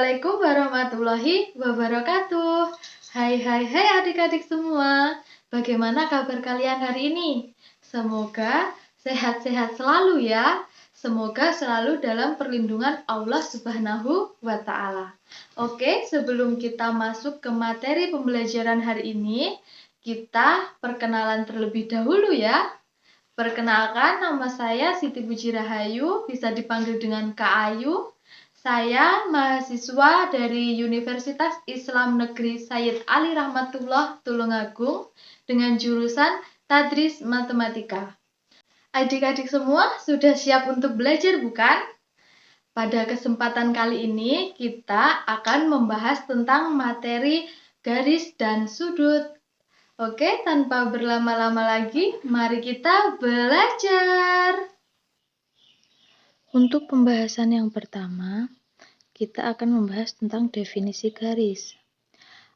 Assalamualaikum warahmatullahi wabarakatuh. Hai adik-adik semua. Bagaimana kabar kalian hari ini? Semoga sehat-sehat selalu ya. Semoga selalu dalam perlindungan Allah Subhanahu wa Ta'ala. Oke, sebelum kita masuk ke materi pembelajaran hari ini, kita perkenalan terlebih dahulu ya. Perkenalkan, nama saya Siti Puji Rahayu, bisa dipanggil dengan Kak Ayu. Saya mahasiswa dari Universitas Islam Negeri Sayyid Ali Rahmatullah Tulungagung dengan jurusan Tadris Matematika. Adik-adik semua sudah siap untuk belajar bukan? Pada kesempatan kali ini kita akan membahas tentang materi garis dan sudut. Oke, tanpa berlama-lama lagi, mari kita belajar. Untuk pembahasan yang pertama, kita akan membahas tentang definisi garis.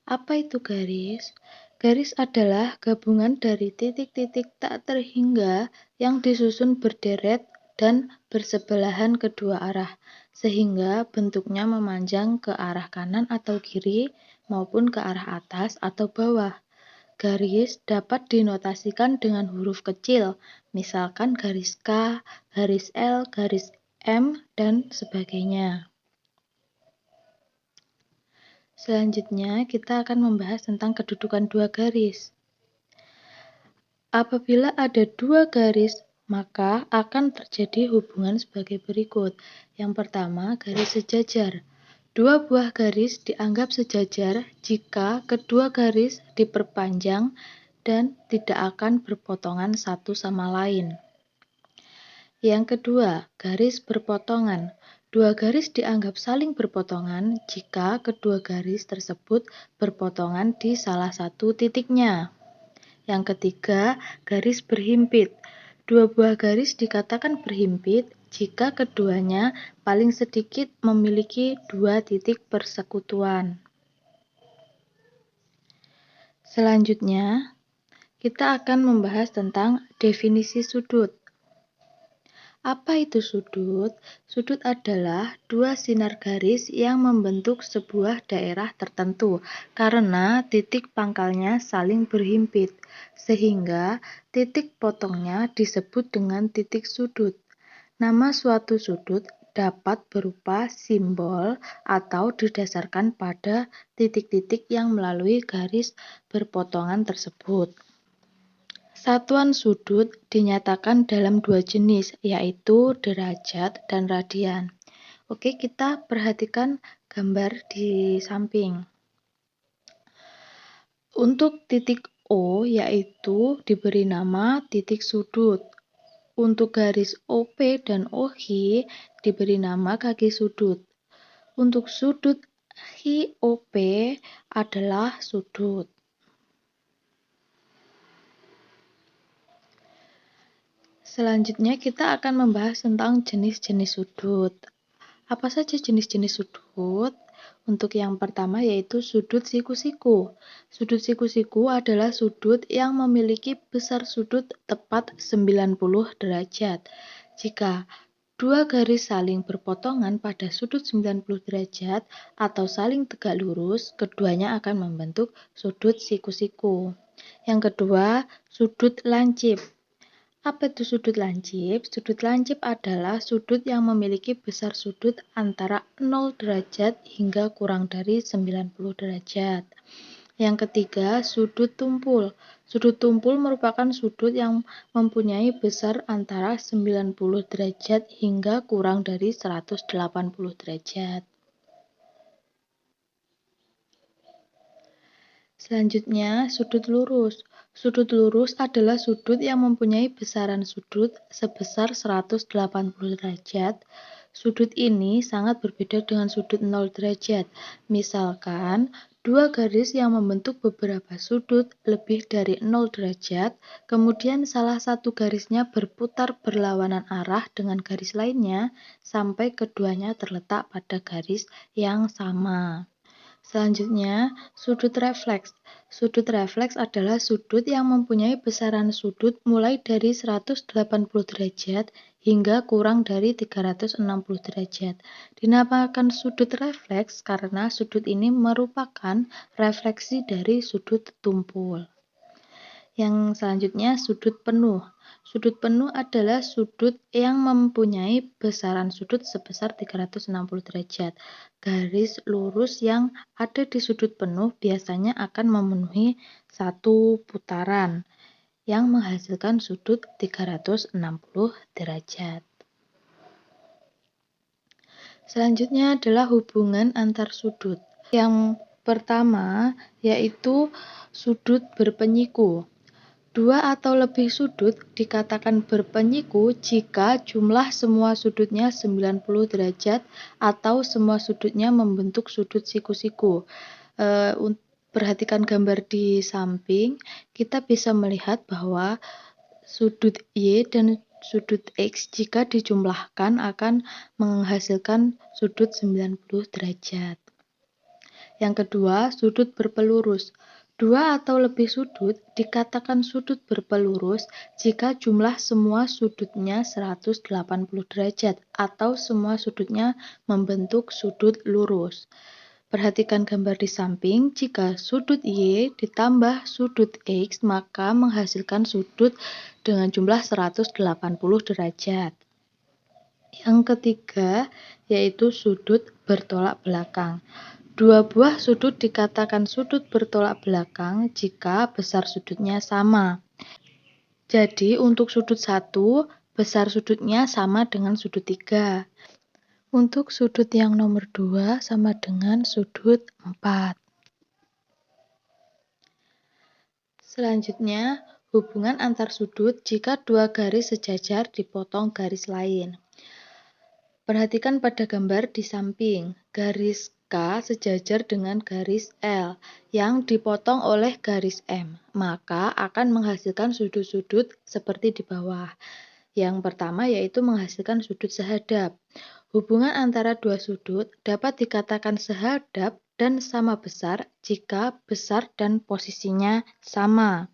Apa itu garis? Garis adalah gabungan dari titik-titik tak terhingga yang disusun berderet dan bersebelahan kedua arah, sehingga bentuknya memanjang ke arah kanan atau kiri maupun ke arah atas atau bawah. Garis dapat dinotasikan dengan huruf kecil, misalkan garis K, garis L, garis M, dan sebagainya. Selanjutnya, kita akan membahas tentang kedudukan dua garis. Apabila ada dua garis, maka akan terjadi hubungan sebagai berikut. Yang pertama, garis sejajar. Dua buah garis dianggap sejajar jika kedua garis diperpanjang dan tidak akan berpotongan satu sama lain. Yang kedua, garis berpotongan. Dua garis dianggap saling berpotongan jika kedua garis tersebut berpotongan di salah satu titiknya. Yang ketiga, garis berhimpit. Dua buah garis dikatakan berhimpit jika keduanya paling sedikit memiliki dua titik persekutuan. Selanjutnya, kita akan membahas tentang definisi sudut. Apa itu sudut? Sudut adalah dua sinar garis yang membentuk sebuah daerah tertentu karena titik pangkalnya saling berhimpit, sehingga titik potongnya disebut dengan titik sudut. Nama suatu sudut dapat berupa simbol atau didasarkan pada titik-titik yang melalui garis berpotongan tersebut. Satuan sudut dinyatakan dalam dua jenis, yaitu derajat dan radian. Oke, kita perhatikan gambar di samping. Untuk titik O, yaitu diberi nama titik sudut. Untuk garis OP dan OH diberi nama kaki sudut. Untuk sudut HIOP adalah sudut. Selanjutnya kita akan membahas tentang jenis-jenis sudut. Apa saja jenis-jenis sudut? Untuk yang pertama yaitu sudut siku-siku. Sudut siku-siku adalah sudut yang memiliki besar sudut tepat 90 derajat. Jika dua garis saling berpotongan pada sudut 90 derajat atau saling tegak lurus, keduanya akan membentuk sudut siku-siku. Yang kedua, sudut lancip. Apa itu sudut lancip? Sudut lancip adalah sudut yang memiliki besar sudut antara 0 derajat hingga kurang dari 90 derajat. Yang ketiga, sudut tumpul. Sudut tumpul merupakan sudut yang mempunyai besar antara 90 derajat hingga kurang dari 180 derajat. Selanjutnya, sudut lurus. Sudut lurus adalah sudut yang mempunyai besaran sudut sebesar 180 derajat. Sudut ini sangat berbeda dengan sudut 0 derajat. Misalkan, dua garis yang membentuk beberapa sudut lebih dari 0 derajat, kemudian salah satu garisnya berputar berlawanan arah dengan garis lainnya sampai keduanya terletak pada garis yang sama. Selanjutnya, sudut refleks. Sudut refleks adalah sudut yang mempunyai besaran sudut mulai dari 180 derajat hingga kurang dari 360 derajat. Dinamakan sudut refleks karena sudut ini merupakan refleksi dari sudut tumpul. Yang selanjutnya, sudut penuh. Sudut penuh adalah sudut yang mempunyai besaran sudut sebesar 360 derajat. Garis lurus yang ada di sudut penuh biasanya akan memenuhi satu putaran yang menghasilkan sudut 360 derajat. Selanjutnya adalah hubungan antar sudut. Yang pertama yaitu sudut berpenyiku. Dua atau lebih sudut dikatakan berpenyiku jika jumlah semua sudutnya 90 derajat atau semua sudutnya membentuk sudut siku-siku. Perhatikan gambar di samping, kita bisa melihat bahwa sudut Y dan sudut X jika dijumlahkan akan menghasilkan sudut 90 derajat. Yang kedua, sudut berpelurus. Dua atau lebih sudut dikatakan sudut berpelurus jika jumlah semua sudutnya 180 derajat atau semua sudutnya membentuk sudut lurus. Perhatikan gambar di samping, jika sudut Y ditambah sudut X maka menghasilkan sudut dengan jumlah 180 derajat. Yang ketiga yaitu sudut bertolak belakang. Dua buah sudut dikatakan sudut bertolak belakang jika besar sudutnya sama. Jadi untuk sudut 1, besar sudutnya sama dengan sudut 3. Untuk sudut yang nomor 2 sama dengan sudut 4. Selanjutnya, hubungan antar sudut jika dua garis sejajar dipotong garis lain. Perhatikan pada gambar di samping, garis K sejajar dengan garis L yang dipotong oleh garis M, maka akan menghasilkan sudut-sudut seperti di bawah. Yang pertama yaitu menghasilkan sudut sehadap. Hubungan antara dua sudut dapat dikatakan sehadap dan sama besar jika besar dan posisinya sama.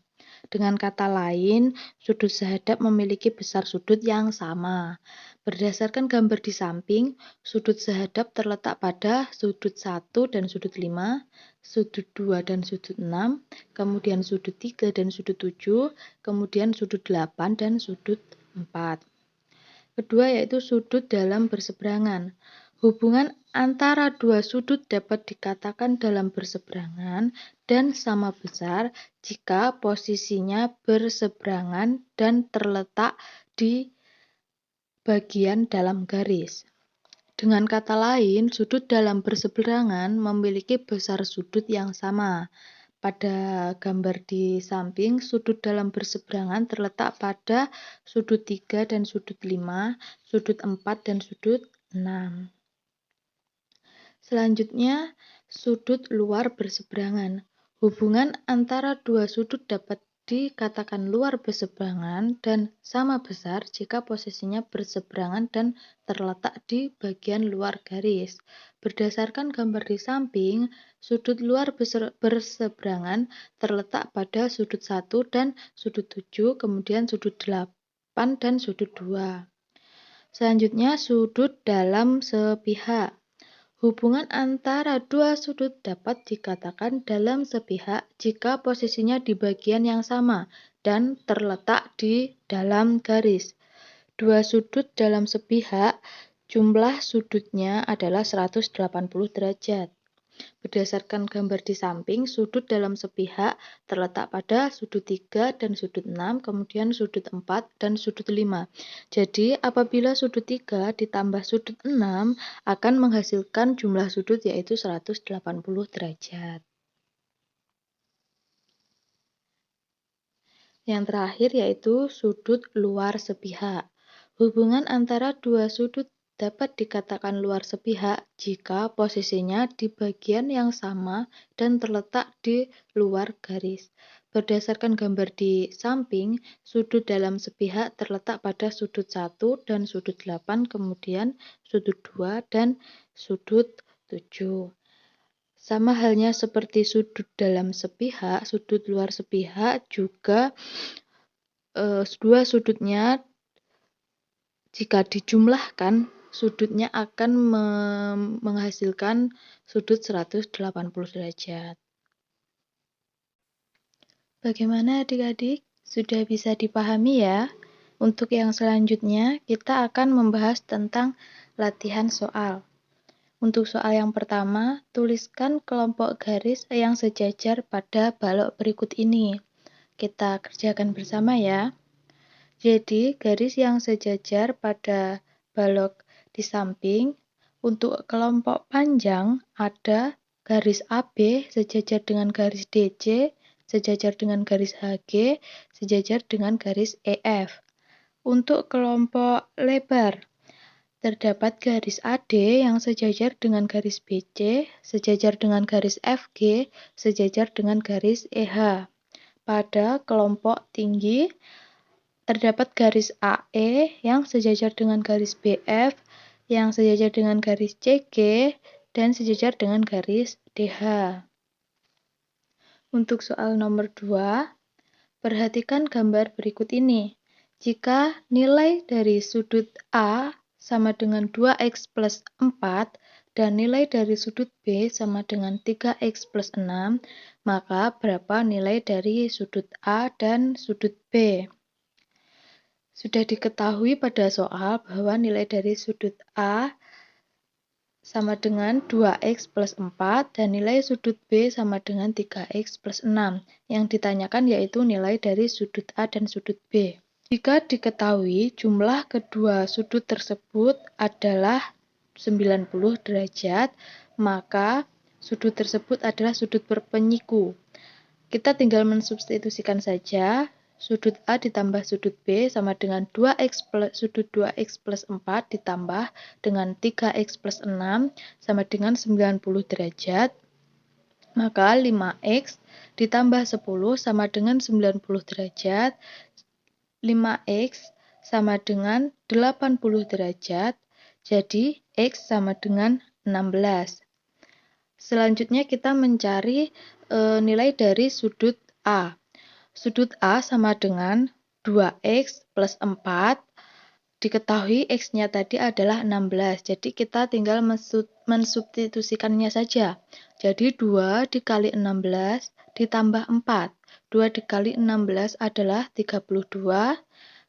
Dengan kata lain, sudut sehadap memiliki besar sudut yang sama. Berdasarkan gambar di samping, sudut sehadap terletak pada sudut 1 dan sudut 5, sudut 2 dan sudut 6, kemudian sudut 3 dan sudut 7, kemudian sudut 8 dan sudut 4. Kedua yaitu sudut dalam berseberangan. Hubungan antara dua sudut dapat dikatakan dalam berseberangan dan sama besar jika posisinya berseberangan dan terletak di bagian dalam garis. Dengan kata lain, sudut dalam berseberangan memiliki besar sudut yang sama. Pada gambar di samping, sudut dalam berseberangan terletak pada sudut 3 dan sudut 5, sudut 4 dan sudut 6. Selanjutnya, sudut luar berseberangan. Hubungan antara dua sudut dapat dikatakan luar berseberangan dan sama besar jika posisinya berseberangan dan terletak di bagian luar garis. Berdasarkan gambar di samping, sudut luar berseberangan terletak pada sudut 1 dan sudut 7, kemudian sudut 8 dan sudut 2. Selanjutnya, sudut dalam sepihak. Hubungan antara dua sudut dapat dikatakan dalam sepihak jika posisinya di bagian yang sama dan terletak di dalam garis. Dua sudut dalam sepihak, jumlah sudutnya adalah 180 derajat. Berdasarkan gambar di samping, sudut dalam sepihak terletak pada sudut 3 dan sudut 6, kemudian sudut 4 dan sudut 5. Jadi, apabila sudut 3 ditambah sudut 6 akan menghasilkan jumlah sudut yaitu 180 derajat. Yang terakhir yaitu sudut luar sepihak. Hubungan antara dua sudut dapat dikatakan luar sepihak jika posisinya di bagian yang sama dan terletak di luar garis. Berdasarkan gambar di samping, sudut dalam sepihak terletak pada sudut 1 dan sudut 8, kemudian sudut 2 dan sudut 7. Sama halnya seperti sudut dalam sepihak, sudut luar sepihak juga dua sudutnya jika dijumlahkan, sudutnya akan menghasilkan sudut 180 derajat. Bagaimana adik-adik? Sudah bisa dipahami ya? Untuk yang selanjutnya, kita akan membahas tentang latihan soal. Untuk soal yang pertama, tuliskan kelompok garis yang sejajar pada balok berikut ini. Kita kerjakan bersama ya. Jadi, garis yang sejajar pada balok di samping, untuk kelompok panjang ada garis AB sejajar dengan garis DC, sejajar dengan garis HG, sejajar dengan garis EF. Untuk kelompok lebar, terdapat garis AD yang sejajar dengan garis BC, sejajar dengan garis FG, sejajar dengan garis EH. Pada kelompok tinggi, terdapat garis AE yang sejajar dengan garis BF, yang sejajar dengan garis CG, dan sejajar dengan garis DH. Untuk soal nomor 2, perhatikan gambar berikut ini. Jika nilai dari sudut A sama dengan 2x plus 4 dan nilai dari sudut B sama dengan 3x plus 6, maka berapa nilai dari sudut A dan sudut B? Sudah diketahui pada soal bahwa nilai dari sudut A sama dengan 2x plus 4 dan nilai sudut B sama dengan 3x plus 6. Yang ditanyakan yaitu nilai dari sudut A dan sudut B. Jika diketahui jumlah kedua sudut tersebut adalah 90 derajat, maka sudut tersebut adalah sudut berpenyiku. Kita tinggal mensubstitusikan saja. Sudut A ditambah sudut B sama dengan sudut 2x plus 4 ditambah dengan 3x plus 6 sama dengan 90 derajat. Maka 5x ditambah 10 sama dengan 90 derajat. 5x sama dengan 80 derajat. Jadi x sama dengan 16. Selanjutnya kita mencari nilai dari sudut A. Sudut A sama dengan 2x plus 4, diketahui x-nya tadi adalah 16, jadi kita tinggal mensubstitusikannya saja. Jadi 2 dikali 16 ditambah 4. 2 dikali 16 adalah 32,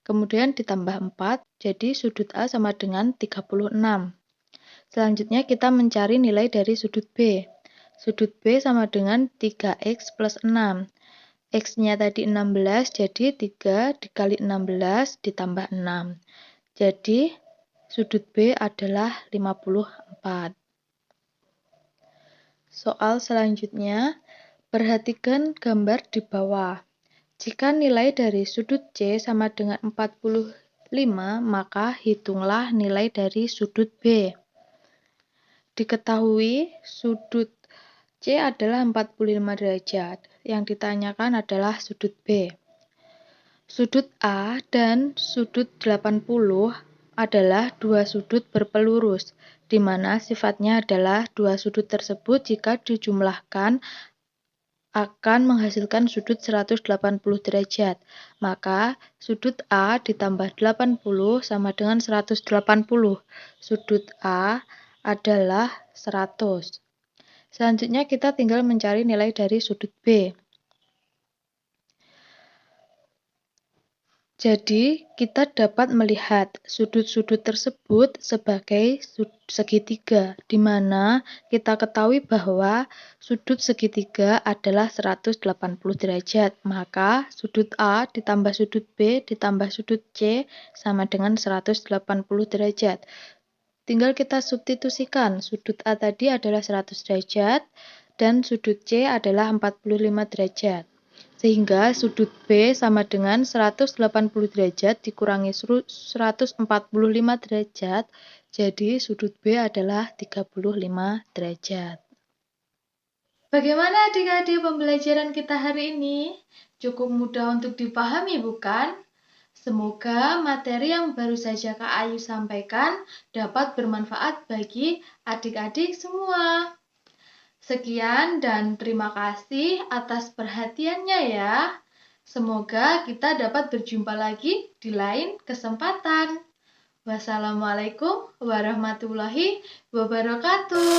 kemudian ditambah 4, jadi sudut A sama dengan 36. Selanjutnya kita mencari nilai dari sudut B. Sudut B sama dengan 3x plus 6. X-nya tadi 16, jadi 3 dikali 16 ditambah 6. Jadi, sudut B adalah 54. Soal selanjutnya, perhatikan gambar di bawah. Jika nilai dari sudut C sama dengan 45, maka hitunglah nilai dari sudut B. Diketahui sudut C adalah 45 derajat. Yang ditanyakan adalah sudut B. Sudut A dan sudut 80 adalah dua sudut berpelurus, di mana sifatnya adalah dua sudut tersebut jika dijumlahkan akan menghasilkan sudut 180 derajat. Maka sudut A ditambah 80 sama dengan 180. Sudut A adalah 100. Selanjutnya kita tinggal mencari nilai dari sudut B. Jadi, kita dapat melihat sudut-sudut tersebut sebagai segitiga, di mana kita ketahui bahwa sudut segitiga adalah 180 derajat. Maka, sudut A ditambah sudut B ditambah sudut C sama dengan 180 derajat. Tinggal kita substitusikan, sudut A tadi adalah 100 derajat, dan sudut C adalah 45 derajat. Sehingga sudut B sama dengan 180 derajat dikurangi 145 derajat, jadi sudut B adalah 35 derajat. Bagaimana adik-adik pembelajaran kita hari ini? Cukup mudah untuk dipahami, bukan? Semoga materi yang baru saja Kak Ayu sampaikan dapat bermanfaat bagi adik-adik semua. Sekian dan terima kasih atas perhatiannya ya. Semoga kita dapat berjumpa lagi di lain kesempatan. Wassalamualaikum warahmatullahi wabarakatuh.